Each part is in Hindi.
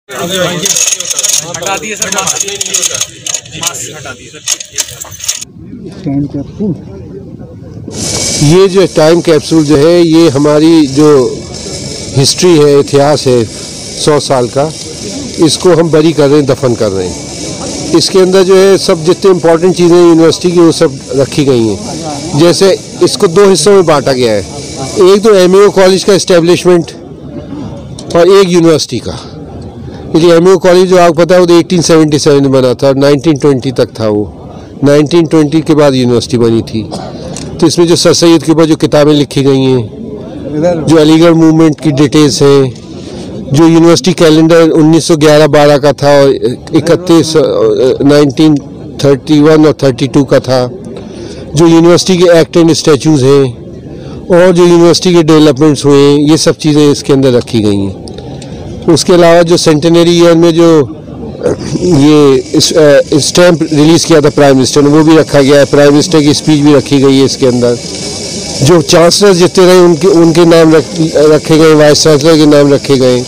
हटा दिए सर, हटा दिए सर। ये जो टाइम कैप्सूल जो है, ये हमारी जो हिस्ट्री है, इतिहास है 100 साल का, इसको हम बरी कर रहे हैं, दफन कर रहे हैं। इसके अंदर जो है सब जितने इम्पोर्टेंट चीज़ें यूनिवर्सिटी की वो सब रखी गई हैं। जैसे इसको 2 हिस्सों में बांटा गया है, एक तो एमएओ कॉलेज का इस्टेब्लिशमेंट और एक यूनिवर्सिटी का। ये एमएओ कॉलेज जो आपको पता है वो 1877 में बना था और 1920 तक था। वो 1920 के बाद यूनिवर्सिटी बनी थी। तो इसमें जो सर सैयद के ऊपर जो किताबें लिखी गई हैं, जो अलीगढ़ मूवमेंट की डिटेल्स हैं, जो यूनिवर्सिटी कैलेंडर 1911-12 का था और 1931 और 32 का था, जो यूनिवर्सिटी के एक्ट एंड स्टैचूज़ हैं और जो यूनिवर्सिटी के डेवलपमेंट्स हुए हैं, ये सब चीज़ें इसके अंदर रखी गई हैं। उसके अलावा जो सेंटेनरी ईयर में जो ये स्टैम्प रिलीज़ किया था प्राइम मिनिस्टर ने, वो भी रखा गया है। प्राइम मिनिस्टर की स्पीच भी रखी गई है इसके अंदर। जो चांसलर जितने रहे उनके नाम रखे गए, वाइस चांसलर के नाम रखे गए।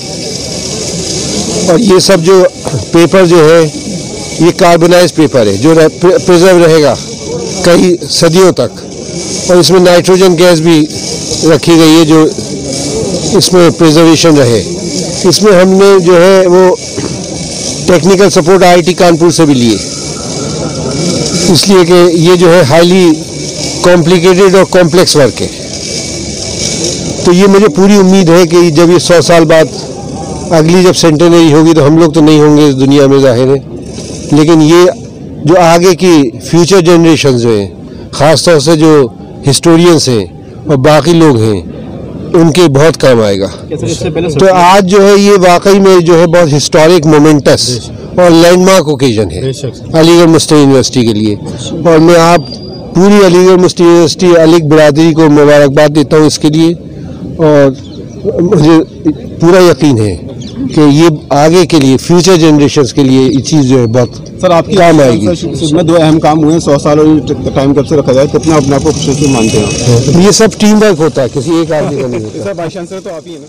और ये सब जो पेपर जो है, ये कार्बोनाइज पेपर है जो प्रिजर्व रहेगा कई सदियों तक। और इसमें नाइट्रोजन गैस भी रखी गई है जो इसमें प्रिजर्वेशन रहे। इसमें हमने जो है वो टेक्निकल सपोर्ट आईआईटी कानपुर से भी लिए, इसलिए कि ये जो है हाईली कॉम्प्लिकेटेड और कॉम्प्लेक्स वर्क है। तो ये मुझे पूरी उम्मीद है कि जब ये 100 साल बाद अगली जब सेंटेनरी होगी तो हम लोग तो नहीं होंगे इस दुनिया में, जाहिर है, लेकिन ये जो आगे की फ्यूचर जनरेशन जो हैं, ख़ासतौर से जो हिस्टोरियंस हैं और बाकी लोग हैं, उनके बहुत काम आएगा। तो आज जो है ये वाकई में जो है बहुत हिस्टोरिक मोमेंटस और लैंडमार्क ओकेजन है अलीगढ़ मुस्लिम यूनिवर्सिटी के लिए। और मैं आप पूरी अलीगढ़ मुस्लिम यूनिवर्सिटी अलीग बिरादरी को मुबारकबाद देता हूँ इसके लिए। और मुझे पूरा यकीन है कि ये आगे के लिए, फ्यूचर जनरेशंस के लिए ये चीज़ जो है बहुत सर आपकी काम आएगी। इसमें 2 अहम काम हुए हैं 100 साल और टाइम कब से रखा जाए, कितना अपने आप को खुशी मानते हैं? ये सब टीम वर्क होता है, किसी एक आदमी का नहीं होता। सर वाइस चांसलर तो आप ही है ना।